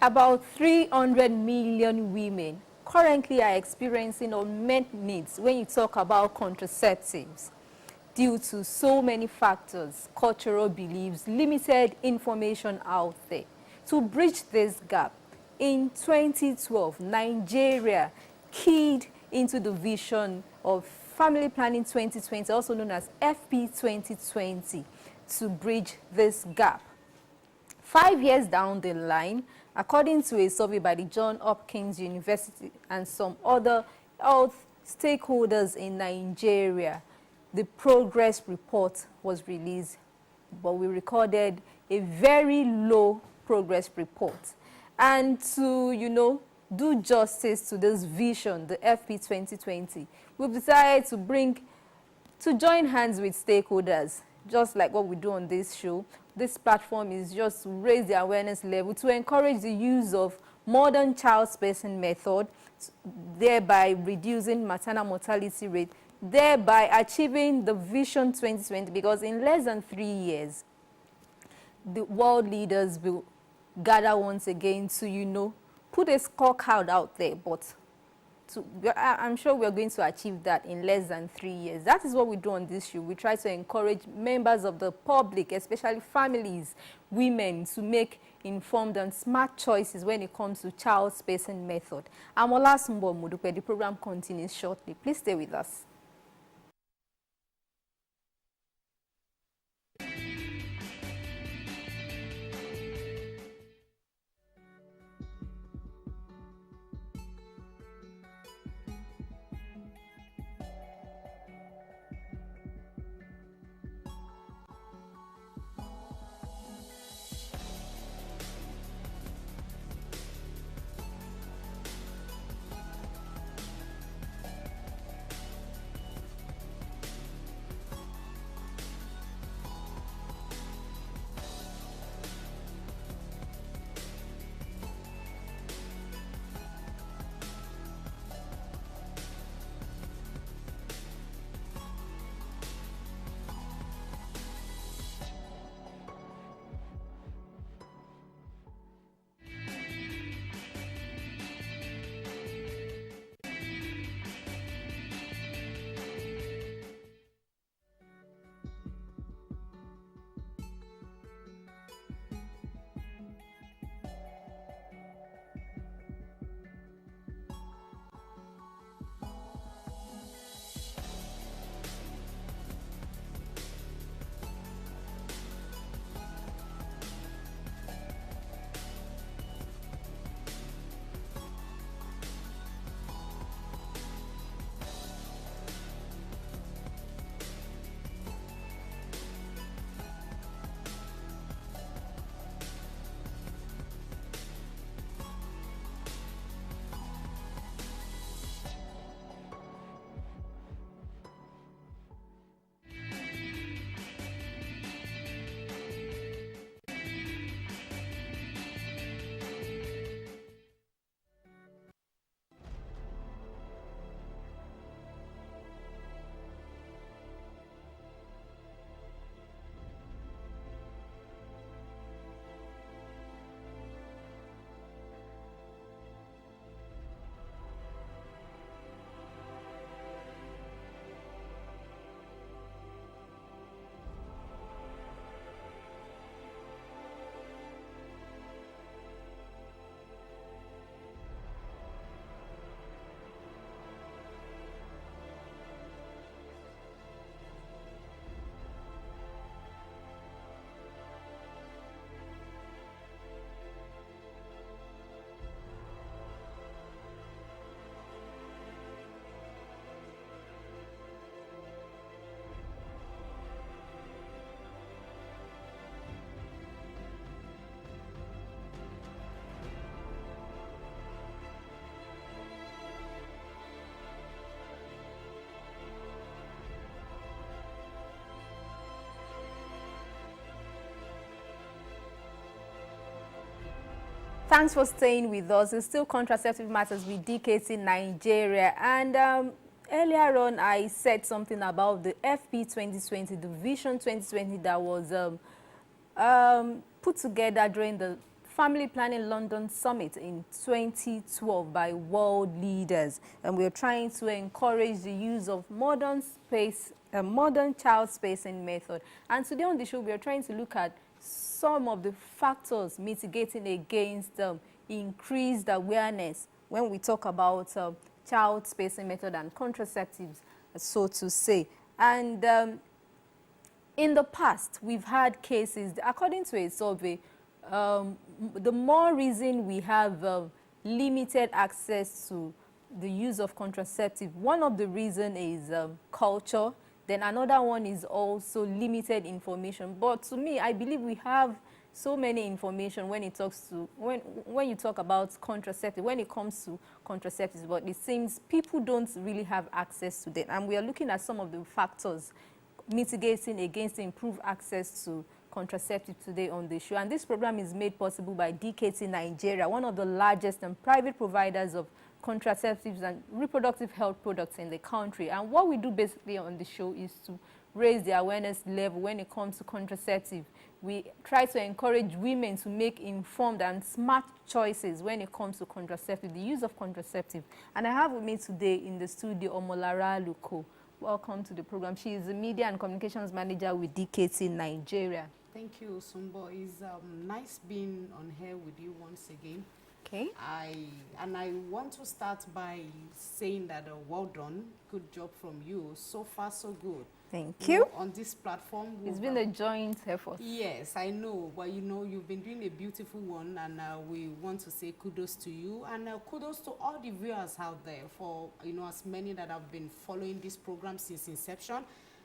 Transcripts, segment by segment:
About 300 million women currently are experiencing unmet needs when you talk about contraceptives due to so many factors, cultural beliefs, limited information out there. To bridge this gap, in 2012, Nigeria keyed into the vision of Family Planning 2020, also known as FP 2020, to bridge this gap. 5 years down the line, according to a survey by the Johns Hopkins University and some other health stakeholders in Nigeria, the progress report was released, but we recorded a very low progress report. And to, do justice to this vision, the FP 2020, we've decided to join hands with stakeholders, just like what we do on this show. This platform is just to raise the awareness level, to encourage the use of modern child spacing method, thereby reducing maternal mortality rate, thereby achieving the Vision 2020, because in less than 3 years, the world leaders will gather once again to, put a scorecard out there, but I'm sure we're going to achieve that in less than 3 years. That is what we do on this show. We try to encourage members of the public, especially families, women, to make informed and smart choices when it comes to child spacing method. I'm Olasumbo Mudupe. The program continues shortly. Please stay with us. Thanks for staying with us. It's still Contraceptive Matters with DKT in Nigeria. And earlier on, I said something about the FP 2020, the Vision 2020 that was put together during the Family Planning London Summit in 2012 by world leaders. And we're trying to encourage the use of modern child spacing method. And today on the show, we are trying to look at some of the factors mitigating against increased awareness when we talk about child spacing method and contraceptives, so to say. And in the past, we've had cases, according to a survey, the more reason we have limited access to the use of contraceptive, one of the reasons is culture. Then another one is also limited information. But to me, I believe we have so many information when it talks to when you talk about contraceptive, when it comes to contraceptives, but it seems people don't really have access to them. And we are looking at some of the factors mitigating against improved access to contraceptive today on the show. And this program is made possible by DKT Nigeria, one of the largest and private providers of contraceptives and reproductive health products in the country. And what we do basically on the show is to raise the awareness level when it comes to contraceptive. We try to encourage women to make informed and smart choices when it comes to contraceptive, the use of contraceptive. And I have with me today in the studio Omolara Luko. Welcome to the program. She is the Media and Communications Manager with DKT Nigeria. Thank you, Sumbo. It's nice being on here with you once again. Okay. I want to start by saying that well done, good job from you. So far, so good. Thank you. On this platform, it's been a joint effort. Yes, I know. But you've been doing a beautiful one, and we want to say kudos to you, and kudos to all the viewers out there for as many that have been following this program since inception.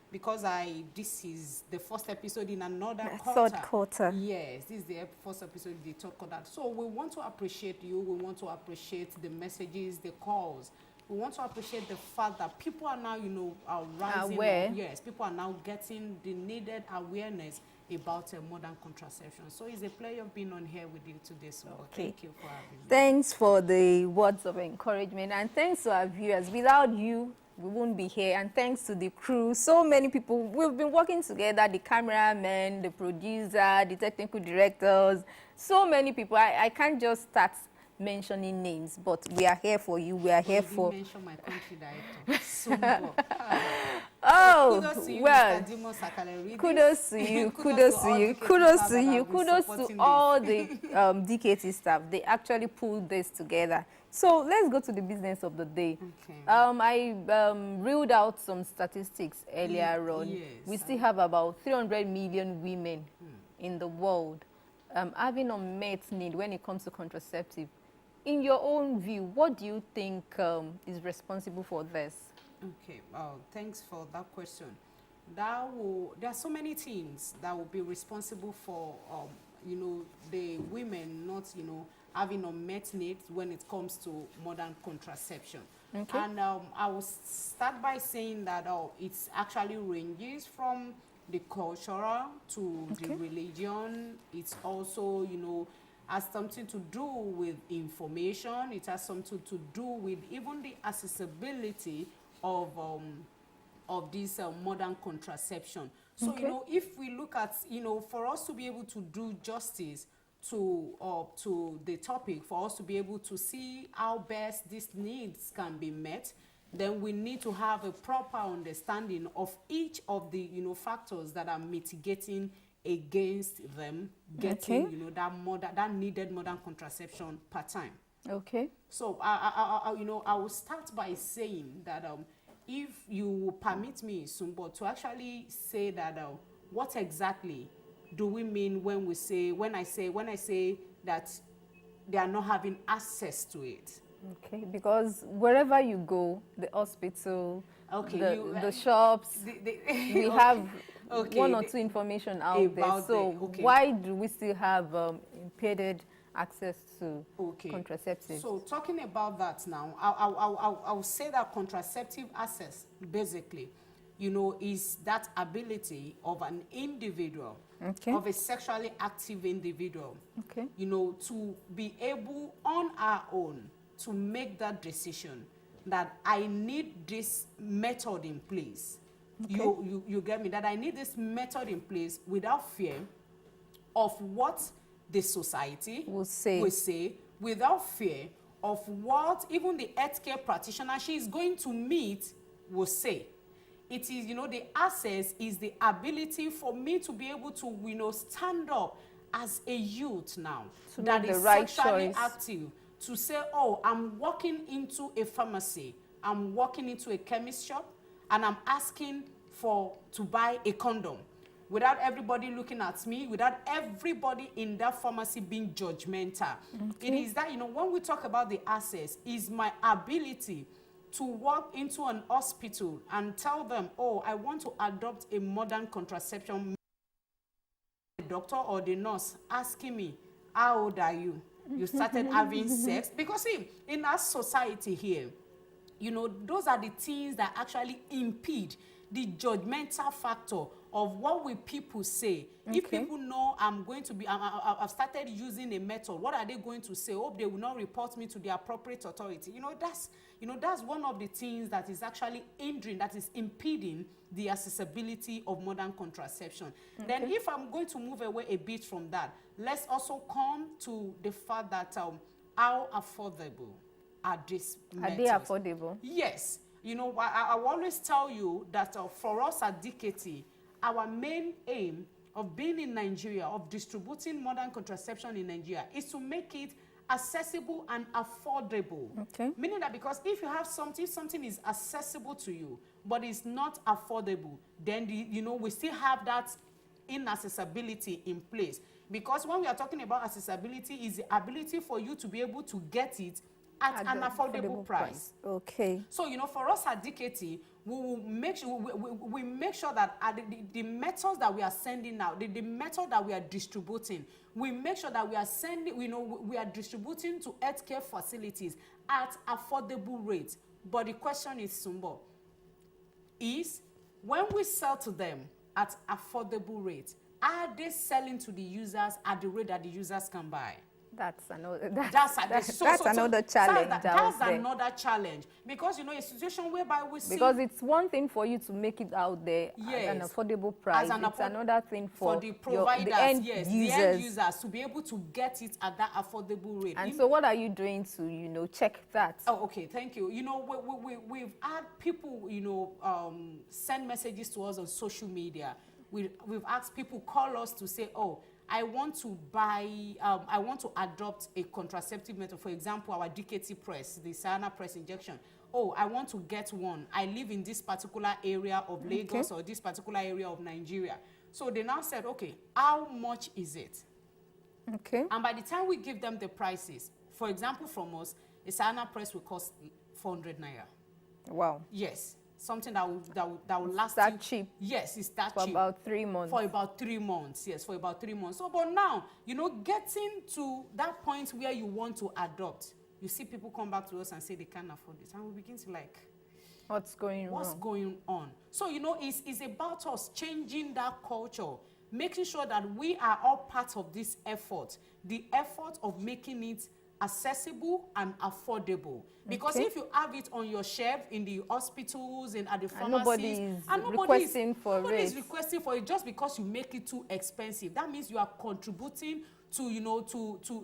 Because this is the first episode in another quarter. Third quarter. Yes, this is the first episode in the third quarter. So we want to appreciate you. We want to appreciate the messages, the calls. We want to appreciate the fact that people are now, are rising. Aware. Yes, people are now getting the needed awareness about modern contraception. So it's a pleasure being on here with you today. So thank you for having me. Thanks for the words of encouragement, and thanks to our viewers. Without you, we won't be here. And thanks to the crew, so many people, we've been working together, the cameraman, the producer, the technical directors, so many people. I can't just start mentioning names, but we are here for you. We are here for... mention my country director. Oh, kudos to you, well, Mr. Dimo Sakale. kudos to you, kudos to you, kudos to you, kudos to all the DKT staff. They actually pulled this together. So let's go to the business of the day. Okay. I reeled out some statistics earlier on. Yes, we still have about 300 million women in the world having unmet need when it comes to contraceptive. In your own view, what do you think is responsible for this? Okay, thanks for that question. There are so many things that will be responsible for, the women not, having unmet needs when it comes to modern contraception. Okay. And I will start by saying that it's actually ranges from the cultural to the religion. It's also, has something to do with information. It has something to do with even the accessibility of this modern contraception. So, if we look at, for us to be able to do justice to the topic, for us to be able to see how best these needs can be met, then we need to have a proper understanding of each of the, factors that are mitigating against them getting, that needed modern contraception part time. Okay. So I will start by saying that if you will permit me, Sumbo, to actually say that what exactly do we mean when I say that they are not having access to it? Okay, because wherever you go, the hospital, the shops, we have one or two information out there. So why do we still have impeded access to contraceptives? So talking about that now, I'll say that contraceptive access basically, is that ability of an individual, of a sexually active individual, to be able on our own to make that decision that I need this method in place. You get me? That I need this method in place without fear of what the society Will say. without fear of what even the healthcare practitioner she is going to meet will say. It is, you know, the access is the ability for me to be able to, you know, stand up as a youth now that is sexually active, to say, oh, I'm walking into a pharmacy, I'm walking into a chemist shop, and I'm asking to buy a condom without everybody looking at me, without everybody in that pharmacy being judgmental. Okay. It is that, you know, when we talk about the access, is my ability to walk into an hospital and tell them, oh, I want to adopt a modern contraception. The doctor or the nurse asking me, how old are you? You started having sex? Because see, in our society here, you know, those are the things that actually impede the judgmental factor of what will people say. Okay. If people know I'm going to be, I've started using a method, what are they going to say? Hope they will not report me to the appropriate authority. That's one of the things that is actually hindering, that is impeding the accessibility of modern contraception. Okay. Then if I'm going to move away a bit from that, let's also come to the fact that how affordable are these methods? Are they affordable? Yes. You know, I will always tell you that for us at DKT, our main aim of being in Nigeria, of distributing modern contraception in Nigeria, is to make it accessible and affordable. Okay. Meaning that because if you have something is accessible to you, but it's not affordable, then we still have that inaccessibility in place. Because when we are talking about accessibility, is the ability for you to be able to get it at an affordable price. Okay. So, for us at DKT, we will make sure we make sure that the methods that we are sending out, the method that we are distributing, we make sure that we are sending, we are distributing to healthcare facilities at affordable rates. But the question is, Sumbo, is when we sell to them at affordable rates, are they selling to the users at the rate that the users can buy? That's another challenge. That's another challenge. Because, a situation whereby we see... Because it's one thing for you to make it out there at an affordable price. It's another thing for the providers, the end users to be able to get it at that affordable rate. And so what are you doing to, check that? Oh, okay, thank you. We've had people, send messages to us on social media. We've asked people, call us to say, oh, I want to adopt a contraceptive method. For example, our DKT press, the Sayana press injection. Oh, I want to get one. I live in this particular area of Lagos or this particular area of Nigeria. So they now said, okay, how much is it? Okay. And by the time we give them the prices, for example, from us, a Sayana press will cost 400 naira. Wow. Yes. Something that will last. That cheap? Yes, it's that cheap. For about 3 months. For about 3 months, yes, for about 3 months. So, but now, getting to that point where you want to adopt, you see people come back to us and say they can't afford it. And we begin to like, what's going on? So, it's about us changing that culture, making sure that we are all part of this effort, the effort of making it accessible and affordable. Because if you have it on your shelf in the hospitals and at the pharmacies, and nobody is requesting for it just because you make it too expensive. That means you are contributing to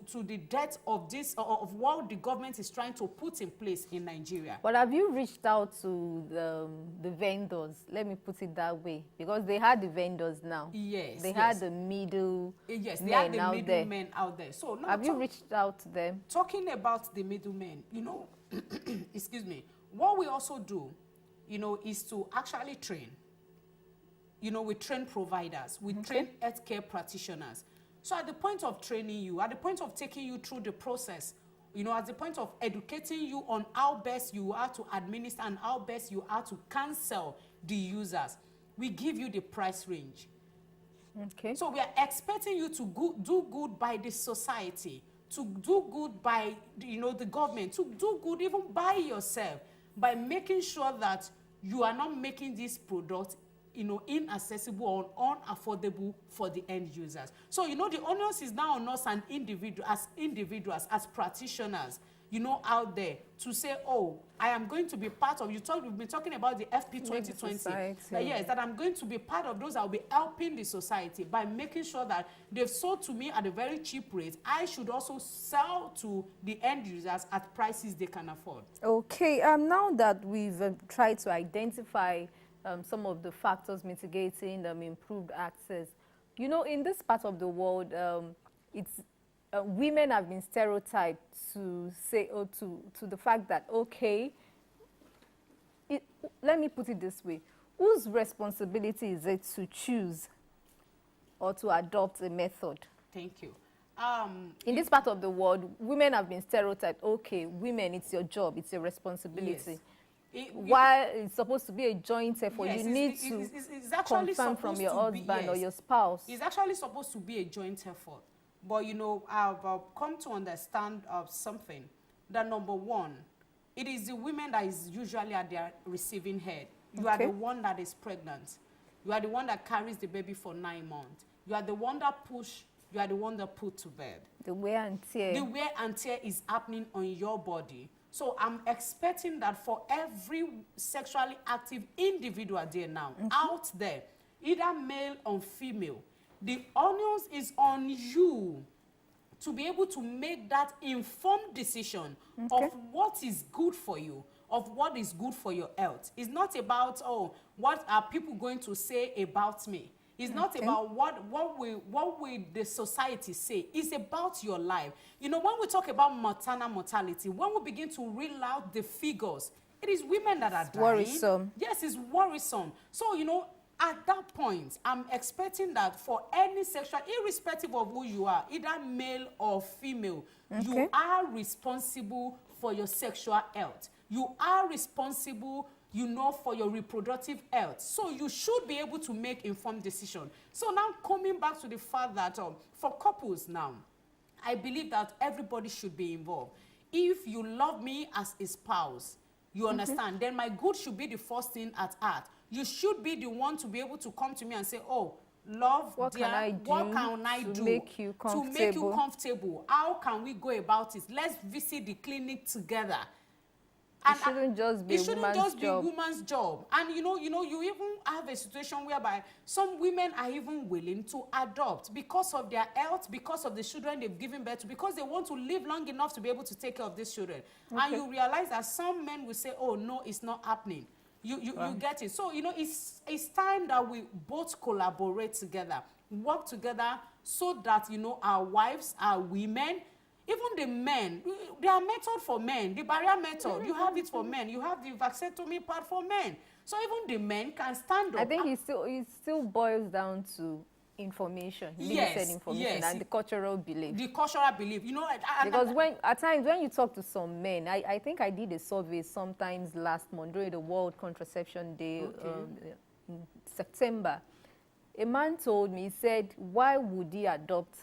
to the debt of this of what the government is trying to put in place in Nigeria. But have you reached out to the vendors? Let me put it that way, because they had the vendors now. Yes, they had the middle. Yes, they had the middlemen out there. So now have you reached out to them? Talking about the middlemen, excuse me. What we also do, is to actually train. We train providers, we train healthcare practitioners. So at the point of training you, at the point of taking you through the process, at the point of educating you on how best you are to administer and how best you are to counsel the users, we give you the price range. Okay. So we are expecting you to do good by the society, to do good by the government, to do good even by yourself, by making sure that you are not making this product you know, inaccessible or unaffordable for the end users. So, you know, the onus is now on us and individuals, as practitioners, you know, out there to say, oh, I am going to be part of, we've been talking about the FP 2020. That, yes, that I'm going to be part of those that will be helping the society by making sure that they've sold to me at a very cheap rate. I should also sell to the end users at prices they can afford. Okay, now that we've tried to identify some of the factors mitigating improved access, you know, in this part of the world, women have been stereotyped to say, to the fact that, okay, let me put it this way, whose responsibility is it to choose or to adopt a method? Thank you. In this part of the world, women have been stereotyped, okay, women, it's your job, it's your responsibility. Yes. While it's supposed to be a joint effort, yes, you need to confirm from your husband or your spouse. It's actually supposed to be a joint effort. But, you know, I've come to understand something. That number one, it is the women that is usually at their receiving head. You are the one that is pregnant. You are the one that carries the baby for 9 months. You are the one that push. You are the one that put to bed. The wear and tear. The wear and tear is happening on your body. So I'm expecting that for every sexually active individual there now, out there, either male or female, the onus is on you to be able to make that informed decision of what is good for you, of what is good for your health. It's not about, oh, what are people going to say about me? It's not about what will the society say. It's about your life. You know, when we talk about maternal mortality, when we begin to reel out the figures, it is women that are dying. Worrisome. Yes, it's worrisome. So, you know, at that point, I'm expecting that for any sexual, irrespective of who you are, either male or female, you are responsible for your sexual health. You are responsible, you know, for your reproductive health. So you should be able to make informed decisions. So now coming back to the fact that for couples now, I believe that everybody should be involved. If you love me as a spouse, you understand, then my good should be the first thing at heart. You should be the one to be able to come to me and say, oh, love, what dear, can I do what can I do to make you comfortable? To make you comfortable. How can we go about it? Let's visit the clinic together. And it shouldn't just be a woman's job. And you know, you even have a situation whereby some women are even willing to adopt because of their health, because of the children they've given birth to, because they want to live long enough to be able to take care of these children. And you realize that some men will say, oh, no, it's not happening. You get it. So, you know, it's time that we both collaborate together, work together so that, you know, our wives, our women, even the men, there are methods for men. The barrier method, you have it for men. You have the vasectomy part for men. So even the men can stand up. I think it still boils down to information, limited information, and the cultural belief. The cultural belief, you know. Because at times when you talk to some men, I think I did a survey sometimes last month during the World Contraception Day in September. A man told me, he said, why would he adopt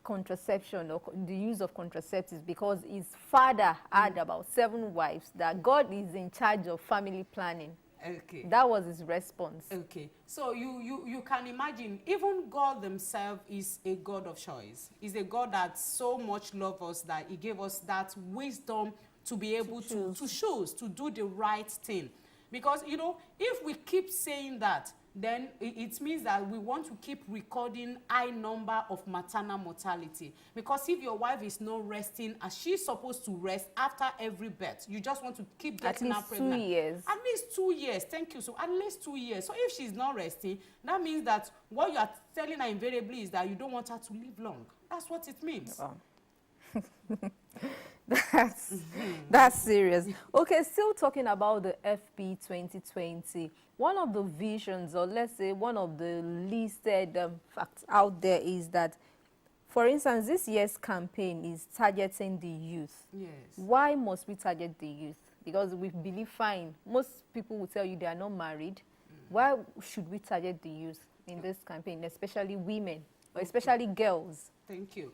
contraception or the use of contraceptives? Because his father had about 7 wives, that God is in charge of family planning. Okay. That was his response. Okay. So you can imagine, even God himself is a God of choice. He's a God that so much loves us that he gave us that wisdom to be able to choose, to do the right thing. Because, you know, if we keep saying that, then it means that we want to keep recording high number of maternal mortality. Because if your wife is not resting as she's supposed to rest after every birth, you just want to keep getting her pregnant. At least 2 years. At least 2 years. Thank you. So at least 2 years. So if she's not resting, that means that what you are telling her invariably is that you don't want her to live long. That's what it means. Oh. That's serious. Okay, still talking about the FP 2020. One of the visions, or let's say one of the listed facts out there is that, for instance, this year's campaign is targeting the youth. Yes. Why must we target the youth? Because we believe, fine, most people will tell you they are not married. Why should we target the youth in this campaign, especially women, or especially girls? Thank you.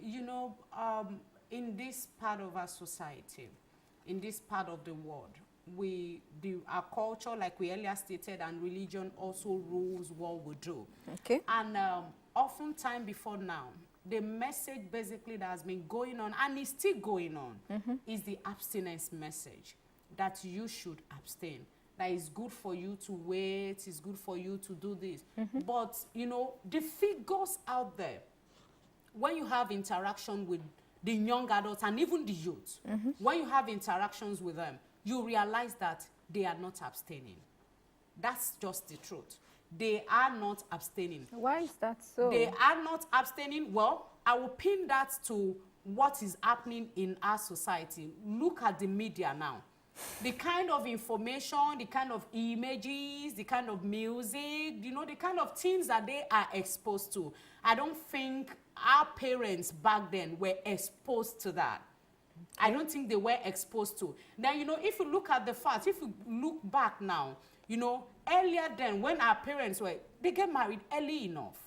You know, in this part of our society, in this part of the world, our culture, like we earlier stated, and religion also rules what we do. Okay. And oftentimes before now, the message basically that has been going on and is still going on is the abstinence message, that you should abstain, that it's good for you to wait, it's good for you to do this. But, you know, the figures out there, when you have interaction with the young adults and even the youth, when you have interactions with them, you realize that they are not abstaining. That's just the truth. They are not abstaining. Why is that so? They are not abstaining. Well, I will pin that to what is happening in our society. Look at the media now. The kind of information, the kind of images, the kind of music, you know, the kind of things that they are exposed to. I don't think our parents back then were exposed to that. I don't think they were exposed to. Now, you know, if you look at the facts, if you look back now, you know, earlier then, when our parents were, they get married early enough.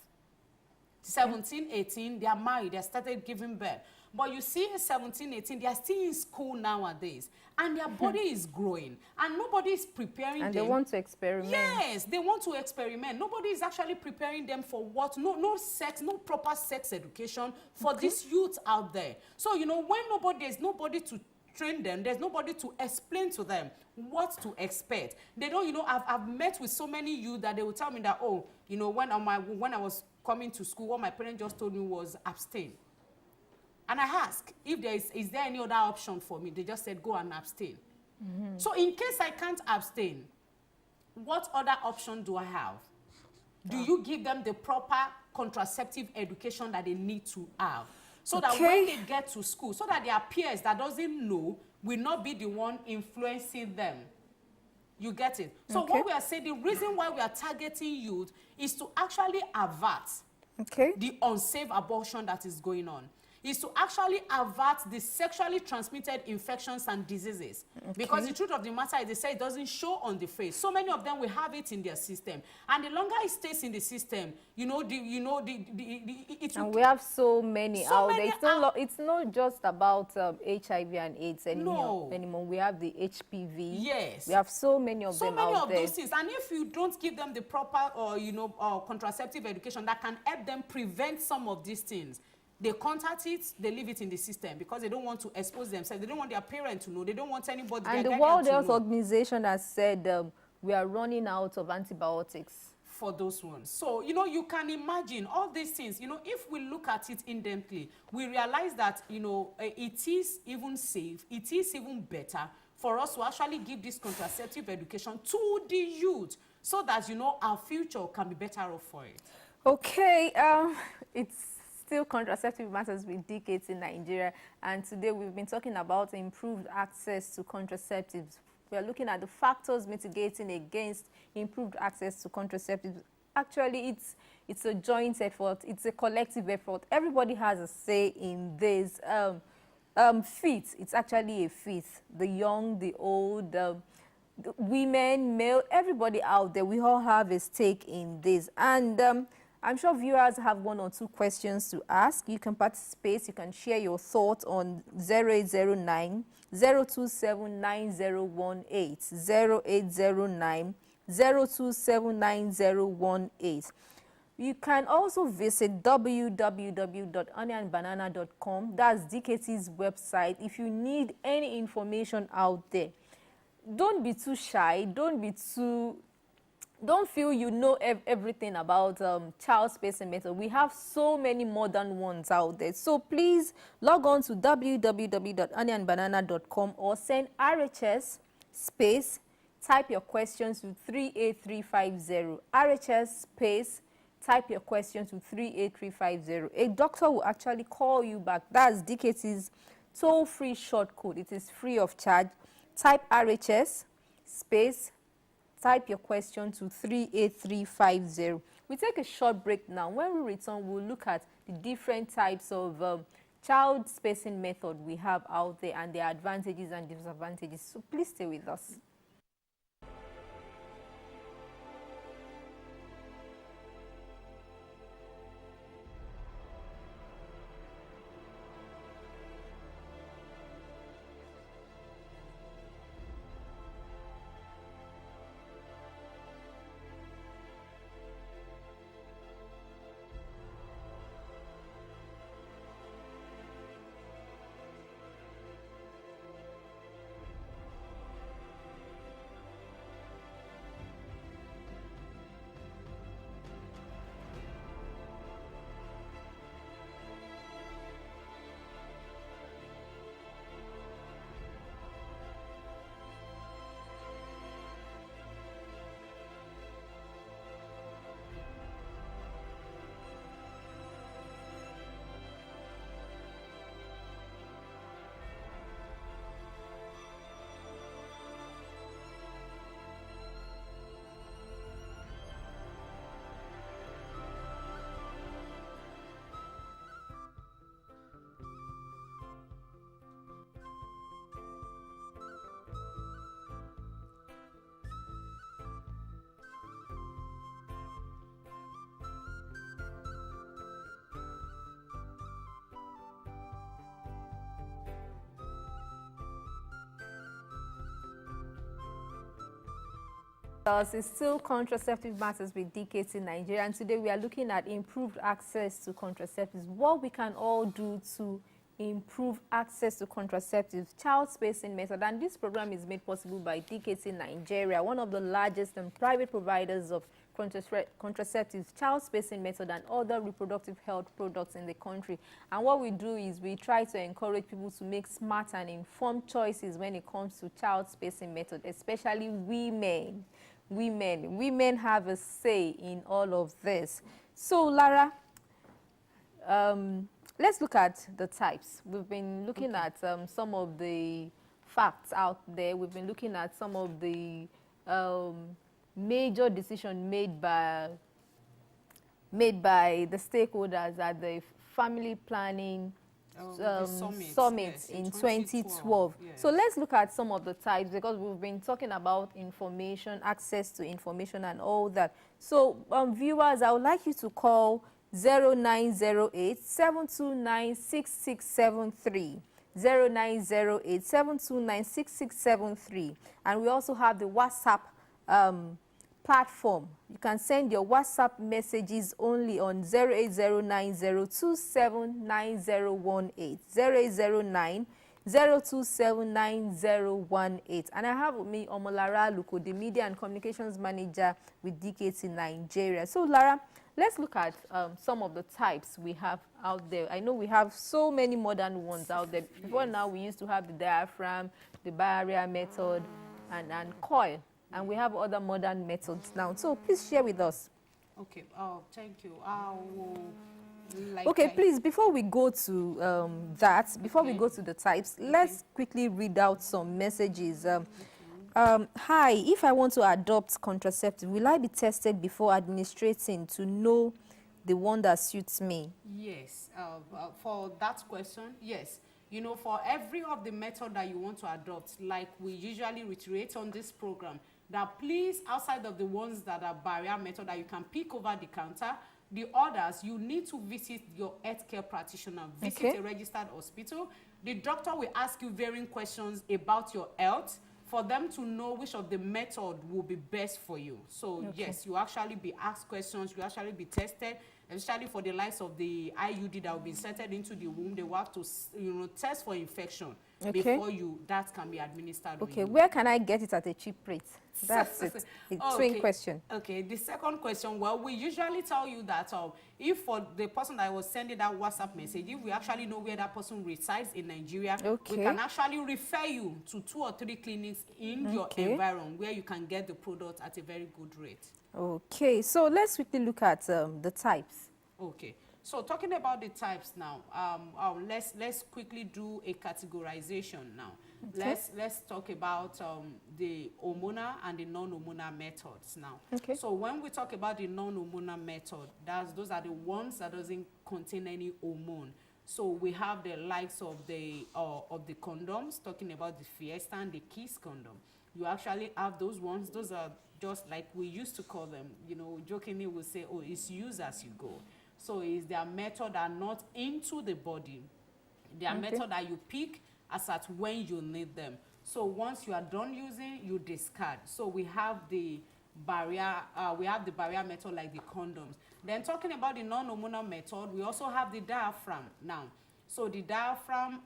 17, 18, they are married, they started giving birth. But you see, 17, 18, they are still in school nowadays. And their body is growing. And nobody is preparing them. And they want to experiment. Yes, they want to experiment. Nobody is actually preparing them for what? No sex, no proper sex education for these youth out there. So, you know, when there's nobody to train them, there's nobody to explain to them what to expect. They don't, you know, I've met with so many youth that they will tell me that, oh, you know, when I was coming to school, what my parents just told me was abstain. And I asked if is there any other option for me? They just said, go and abstain. So in case I can't abstain, what other option do I have? Do you give them the proper contraceptive education that they need to have? So that when they get to school, so that their peers that doesn't know will not be the one influencing them. You get it? So what we are saying, the reason why we are targeting youth is to actually avert the unsafe abortion that is going on. Is to actually avert the sexually transmitted infections and diseases. Because the truth of the matter is, they say it doesn't show on the face. So many of them will have it in their system. And the longer it stays in the system, you know, and we have so many out there. It's not just about HIV and AIDS anymore. We have the HPV. Yes. We have so many of them out there. So many of those things. And if you don't give them the proper, contraceptive education that can help them prevent some of these things, they contact it, they leave it in the system because they don't want to expose themselves. They don't want their parents to know. They don't want anybody. And the World Health Organization has said we are running out of antibiotics for those ones. So, you know, you can imagine all these things. You know, if we look at it in-depthly, we realize that, you know, it is even safe. It is even better for us to actually give this contraceptive education to the youth so that, you know, our future can be better off for it. Okay, it's still contraceptive matters with decades in Nigeria, and today we've been talking about improved access to contraceptives. We are looking at the factors mitigating against improved access to contraceptives. Actually, it's a joint effort. It's a collective effort. Everybody has a say in this. It's actually a fit. The young, the old, the women, male, everybody out there, we all have a stake in this. And I'm sure viewers have one or two questions to ask. You can participate. You can share your thoughts on 0809 027 9018, 0809 027 9018. You can also visit www.honeyandbanana.com. That's DKT's website. If you need any information out there, don't be too shy. Don't feel you know everything about child spacing method. We have so many modern ones out there. So please log on to www.honeyandbanana.com or send RHS space, type your questions to 38350. RHS space, type your questions to 38350. A doctor will actually call you back. That's DKT's toll-free short code. It is free of charge. Type RHS space, type your question to 38350. We take a short break now. When we return, we'll look at the different types of child spacing method we have out there and their advantages and disadvantages. So please stay with us. It's still Contraceptive Matters with DKT Nigeria, and today we are looking at improved access to contraceptives. What we can all do to improve access to contraceptives, child spacing method, and this program is made possible by DKT Nigeria, one of the largest and private providers of contraceptives, child spacing method, and other reproductive health products in the country. And what we do is we try to encourage people to make smart and informed choices when it comes to child spacing method, especially women. Women have a say in all of this. So, Lara, let's look at the types. We've been looking at some of the facts out there. We've been looking at some of the major decisions made by the stakeholders at the family planning summit yes, in 2012. 2012. Yes. So let's look at some of the types, because we've been talking about information, access to information and all that. So viewers, I would like you to call 0908 729 6673. 0908 729 6673. And we also have the WhatsApp platform. You can send your WhatsApp messages only on 08090279018. 08090279018. And I have with me Omolara Luko, the Media and Communications Manager with DKT Nigeria. So Lara, let's look at some of the types we have out there. I know we have so many modern ones out there. Before now, we used to have the diaphragm, the barrier method, and coil. And we have other modern methods now. So please share with us. Okay. Oh, thank you. Okay, please, before we go to before we go to the types, let's quickly read out some messages. Hi, if I want to adopt contraceptive, will I be tested before administrating to know the one that suits me? Yes. For that question, yes. You know, for every of the method that you want to adopt, like we usually reiterate on this program, that please, outside of the ones that are barrier method that you can pick over the counter, the others, you need to visit your healthcare practitioner, visit a registered hospital. The doctor will ask you varying questions about your health for them to know which of the method will be best for you. So yes, you actually be asked questions, you actually be tested, especially for the likes of the IUD that will be inserted into the womb. They will have to, test for infection before that can be administered. Okay, where can I get it at a cheap rate? That's it. A twin question. Okay, the second question, well, we usually tell you that if for the person that was sending that WhatsApp message, if we actually know where that person resides in Nigeria, we can actually refer you to 2 or 3 clinics in your environment where you can get the product at a very good rate. Okay, so let's quickly look at the types. Okay, so talking about the types now, let's quickly do a categorization now. Let's talk about the hormonal and the non-hormonal methods now. Okay. So when we talk about the non-hormonal method, those are the ones that doesn't contain any hormone. So we have the likes of the condoms, talking about the Fiesta and the Kiss condom. You actually have those ones. Those are just like we used to call them. You know, jokingly we'll say, oh, it's use as you go. So is their method are not into the body. Their method that you pick as at when you need them. So once you are done using, you discard. So we have the barrier method like the condoms. Then talking about the non-hormonal method, we also have the diaphragm now. So the diaphragm,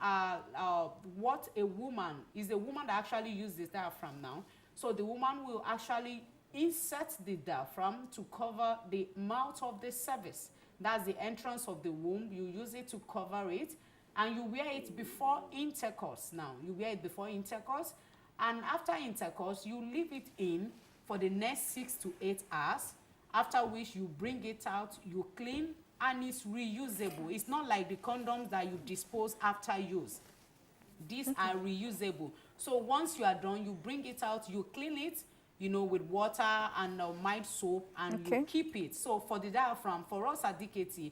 what a woman that actually uses this diaphragm now. So the woman will actually insert the diaphragm to cover the mouth of the cervix. That's the entrance of the womb. You use it to cover it. And you wear it before intercourse now. You wear it before intercourse. And after intercourse, you leave it in for the next 6 to 8 hours. After which you bring it out, you clean, and it's reusable. It's not like the condoms that you dispose after use. These are reusable. So once you are done, you bring it out, you clean it, with water and mild soap, and you keep it. So for the diaphragm, for us at DKT,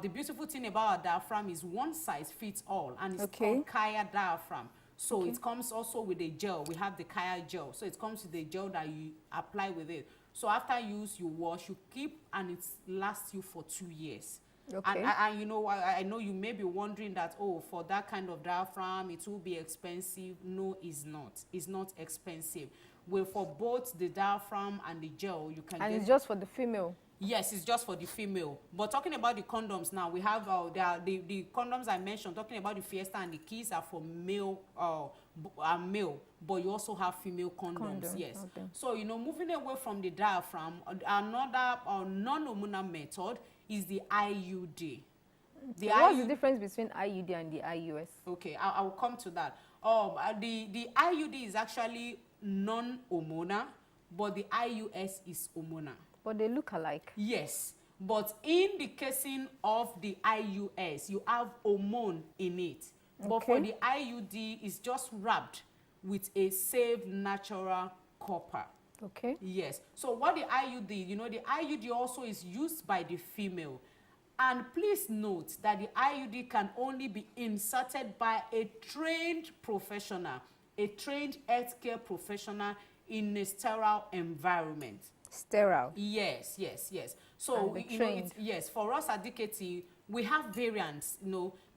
the beautiful thing about our diaphragm is one size fits all, and it's called Kaya diaphragm. So it comes also with a gel. We have the Kaya gel. So it comes with a gel that you apply with it. So after use, you wash, you keep, and it lasts you for 2 years. Okay. And I know you may be wondering that, oh, for that kind of diaphragm, it will be expensive. No, it's not. It's not expensive. With for both the diaphragm and the gel, you can And get. it's just for the female. Yes, it's just for the female. But talking about the condoms now, we have the condoms I mentioned. Talking about the Fiesta and the Kiss are for male, male. But you also have female condoms. Yes. Okay. So moving away from the diaphragm, another non-hormonal method is the IUD. What's the difference between IUD and the IUS? Okay, I will come to that. The IUD is actually non-hormonal, but the IUS is hormonal. But they look alike. Yes, but in the casing of the IUS, you have hormone in it. But for the IUD, it's just wrapped with a safe natural copper. Okay. Yes. So what the IUD, the IUD also is used by the female. And please note that the IUD can only be inserted by a trained professional, a trained healthcare professional in a sterile environment. Sterile. Yes. So yes, for us at DKT, we have variants.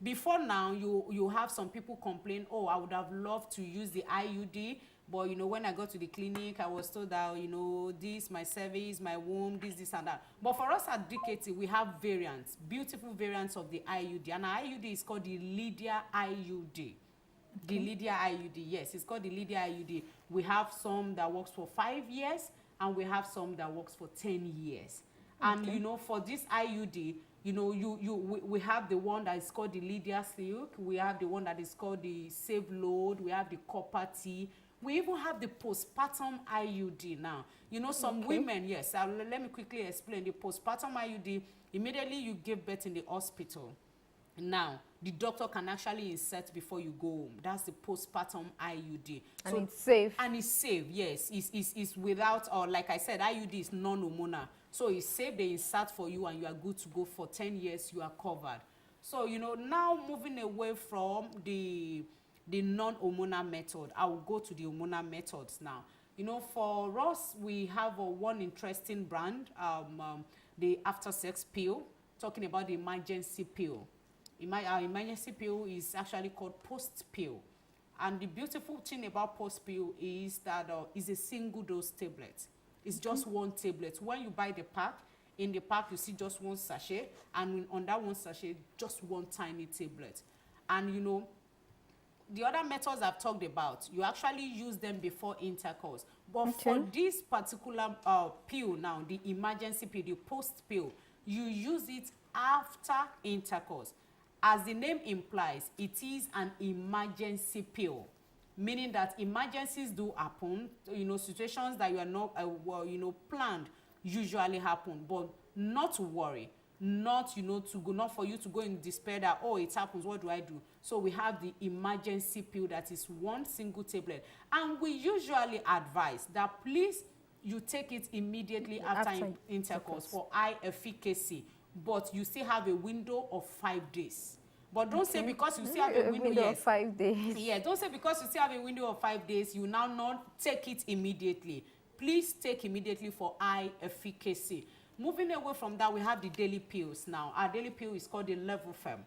Before now, you have some people complain, oh, I would have loved to use the IUD, but when I got to the clinic, I was told that this, my cervix, my womb, this and that. But for us at DKT, we have variants, beautiful variants of the IUD, and our IUD is called the Lydia IUD. The Lydia IUD, yes, it's called the Lydia IUD. We have some that works for 5 years, and we have some that works for 10 years. And for this IUD, we have the one that is called the Lydia Silk. We have the one that is called the Save Load. We have the Copper T. We even have the postpartum IUD now. Some women, yes, let me quickly explain. The postpartum IUD, immediately you give birth in the hospital. Now, the doctor can actually insert before you go home. That's the postpartum IUD. And it's safe. And it's safe, yes. It's without, or like I said, IUD is non-hormonal. So it's safe, they insert for you and you are good to go for 10 years, you are covered. So, now moving away from the non-hormonal method, I will go to the hormonal methods now. For us, we have one interesting brand, the after sex pill, talking about the emergency pill. Our emergency pill is actually called post pill. And the beautiful thing about post pill is that it's a single dose tablet. It's just one tablet. When you buy the pack, in the pack you see just one sachet, and on that one sachet, just one tiny tablet. And the other methods I've talked about, you actually use them before intercourse. But for this particular pill now, the emergency pill, the post pill, you use it after intercourse. As the name implies, it is an emergency pill, meaning that emergencies do happen. Situations that you are not, planned usually happen, but not to worry, not for you to go in despair that, oh, it happens, what do I do? So we have the emergency pill that is one single tablet, and we usually advise that please you take it immediately after intercourse for high efficacy. But you still have a window of 5 days. But don't say because you still have a window of 5 days. Yeah, don't say because you still have a window of 5 days, you now not take it immediately. Please take immediately for high efficacy. Moving away from that, we have the daily pills now. Our daily pill is called the Level Fem.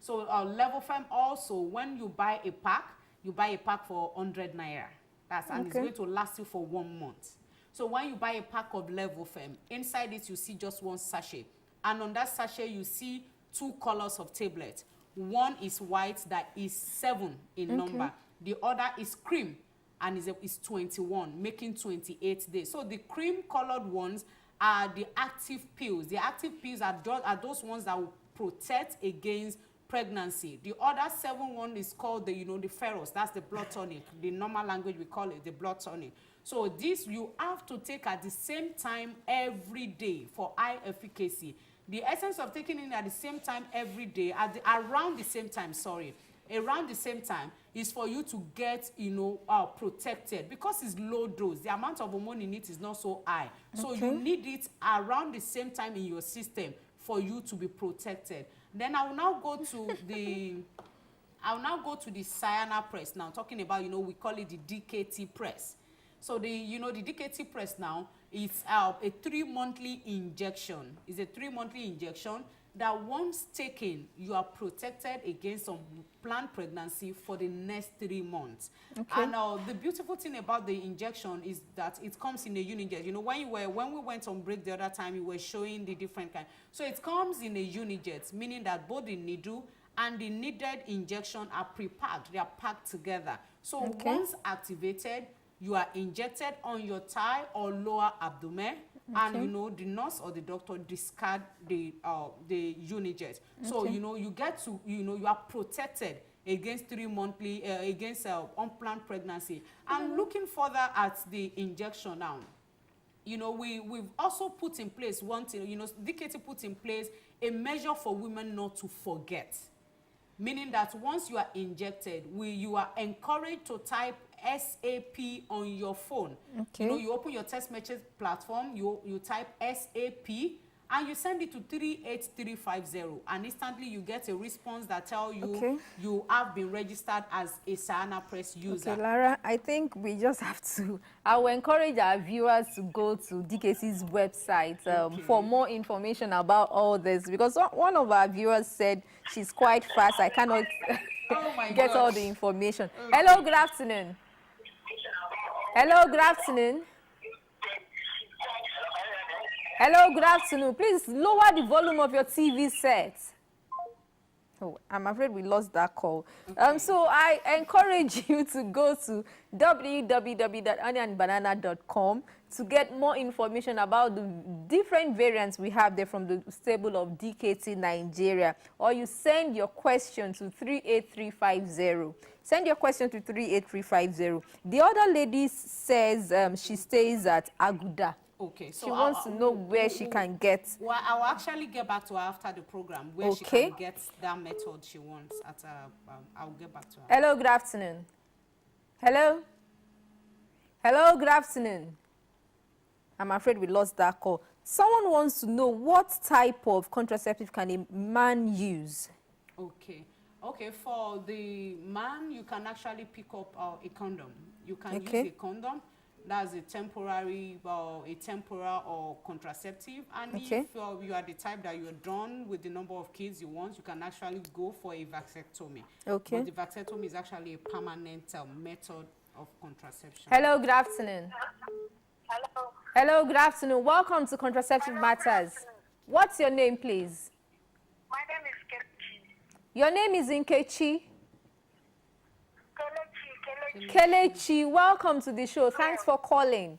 So Level Fem also, when you buy a pack for 100 naira. And it's going to last you for 1 month. So when you buy a pack of Level Fem, inside it you see just one sachet. And on that sachet, you see 2 colors of tablet. One is white, that is 7 in number. The other is cream, and is 21, making 28 days. So the cream-colored ones are the active pills. The active pills are those ones that will protect against pregnancy. The other 7 one is called the ferrous. That's the blood tonic. The normal language, we call it the blood tonic. So this you have to take at the same time every day for high efficacy. The essence of taking it at the same time every day, around the same time, is for you to get, protected, because it's low dose. The amount of hormone in it is not so high. So you need it around the same time in your system for you to be protected. Then I will now go to the Cyana press now, talking about, we call it the DKT press. So the DKT press now It's a 3-monthly injection. It's a 3-monthly injection that once taken, you are protected against unplanned pregnancy for the next 3 months. Okay. And the beautiful thing about the injection is that it comes in a unijet. You know, when we went on break the other time, you were showing the different kind. So it comes in a unijet, meaning that both the needle and the needed injection are pre-packed. They are packed together. So once activated, you are injected on your thigh or lower abdomen, and you know the nurse or the doctor discard the unijet. So you know you get to you are protected against 3-monthly against unplanned pregnancy. And looking further at the injection now, you know, we've also put in place one thing. You know, DKT put in place a measure for women not to forget, meaning that once you are injected, you are encouraged to type SAP on your phone. Okay. You know, you open your text message platform, you type SAP, and you send it to 38350, and instantly you get a response that tells you you have been registered as a Sahana Press user. Okay, Lara, I think we just have to, I will encourage our viewers to go to DKC's website for more information about all this, because one of our viewers said she's quite fast. I cannot get all the information. Hello, good afternoon. Hello, good afternoon. Hello, good afternoon. Please lower the volume of your TV set. Oh, I'm afraid we lost that call. So I encourage you to go to www.oniandbanana.com to get more information about the different variants we have there from the stable of DKT Nigeria. Or you send your question to 38350. Send your question to 38350. The other lady says she stays at Aguda. Okay, so she wants to know where she can get. Well, I'll actually get back to her after the program where she can get that method she wants. I'll get back to her. Hello, good afternoon. Hello? Hello, good afternoon. I'm afraid we lost that call. Someone wants to know what type of contraceptive can a man use? Okay. Okay, for the man, you can actually pick up a condom. You can use a condom. That's a temporary or contraceptive. And if you are the type that you're done with the number of kids you want, you can actually go for a vasectomy. Okay. But the vasectomy is actually a permanent method of contraception. Hello, good afternoon. Hello. Hello, good afternoon. Welcome to Contraceptive Matters. What's your name, please? My name is Kelechi. Your name is Nkechi? Kelechi. Kelechi, welcome to the show. Thanks for calling.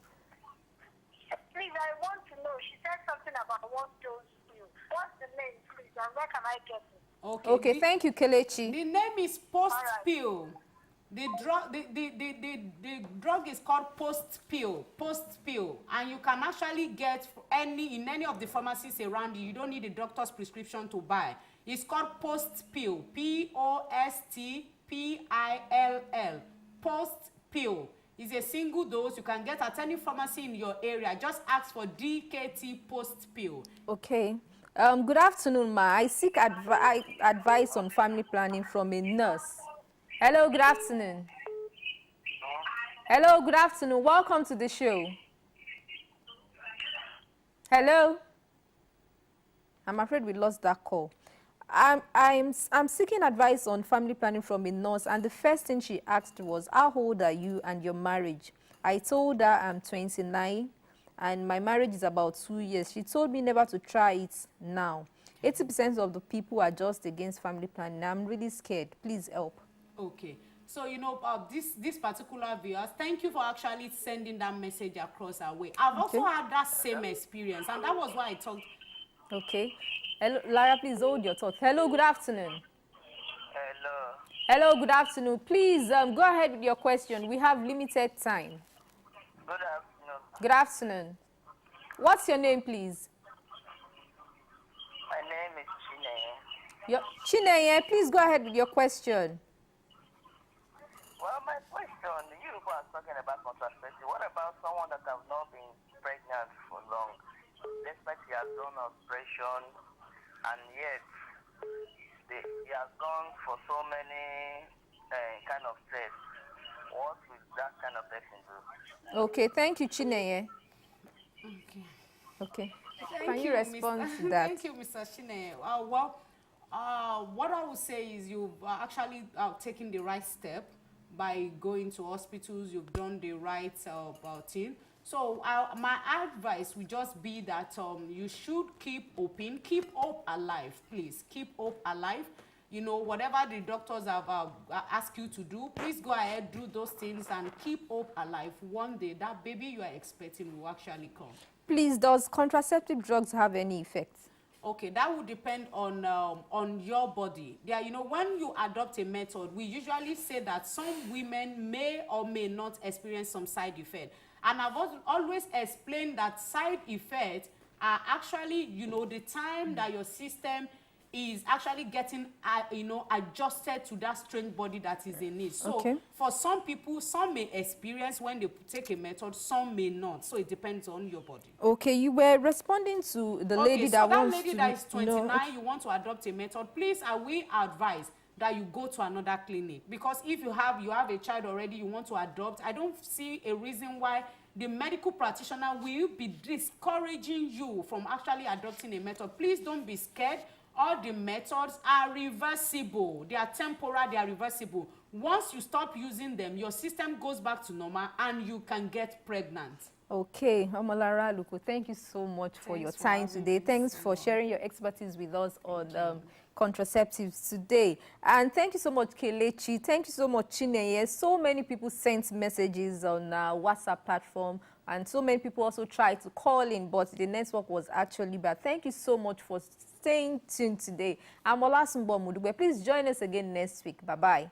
Please, I want to know. She said something about one dose pill. What's the name, please, and where can I get it? Okay, thank you, Kelechi. The name is Post Pill. The drug is called Post Pill, and you can actually get in any of the pharmacies around you. You don't need a doctor's prescription to buy. It's called Post Pill, POSTPILL. Post Pill is a single dose you can get at any pharmacy in your area. Just ask for DKT Post Pill. Okay. Good afternoon, ma. I seek advice on family planning from a nurse. Hello, good afternoon. Hello, good afternoon. Welcome to the show. Hello. I'm afraid we lost that call. I'm seeking advice on family planning from a nurse, and the first thing she asked was, how old are you and your marriage? I told her I'm 29 and my marriage is about 2 years. She told me never to try it now. 80% of the people are just against family planning. I'm really scared. Please help. Okay. So, you know, this particular viewers, thank you for actually sending that message across our way. I've also had that same experience, and that was why I talked. Okay. Hello, Lara, please hold your thoughts. Hello, good afternoon. Hello. Hello, good afternoon. Please go ahead with your question. We have limited time. Good afternoon. Good afternoon. What's your name, please? My name is Chineye. Chineye, please go ahead with your question. Well, my question, you people are talking about contraception. What about someone that has not been pregnant for long? Despite he has done operation, and yet he has gone for so many kind of tests. What will that kind of person do? Okay, thank you, Chineye. Okay. Okay. Thank Can you you, respond Mr. to that? Thank you, Mr. Shine. What I would say is you've actually taken the right step by going to hospitals. You've done the right thing. So my advice would just be that you should keep open, keep hope alive, please. Keep hope alive. You know, whatever the doctors have asked you to do, please go ahead, do those things, and keep hope alive. One day, that baby you are expecting will actually come. Please, does contraceptive drugs have any effects? Okay, that would depend on your body. There, you know, when you adopt a method, we usually say that some women may or may not experience some side effect. And I've always explained that side effects are actually, you know, the time that your system is actually getting, you know, adjusted to that strange body that is in it. So Okay. for some people, some may experience when they take a method, some may not. So it depends on your body. Okay, you were responding to the lady So that that wants lady to that is know. 29, you want to adopt a method, please, I will advise that you go to another clinic. Because if you have a child already, you want to adopt, I don't see a reason why the medical practitioner will be discouraging you from actually adopting a method. Please don't be scared. All the methods are reversible. They are temporal, they are reversible. Once you stop using them, your system goes back to normal and you can get pregnant. Okay, Omolara Luko, thank you so much for your time today. Thanks for sharing your expertise with us on contraceptives today. And thank you so much, Kelechi. Thank you so much, Chineye. So many people sent messages on our WhatsApp platform, and so many people also tried to call in, but the network was actually bad. Thank you so much for staying tuned today. I'm Olasumbo Mudugbe. Please join us again next week. Bye-bye.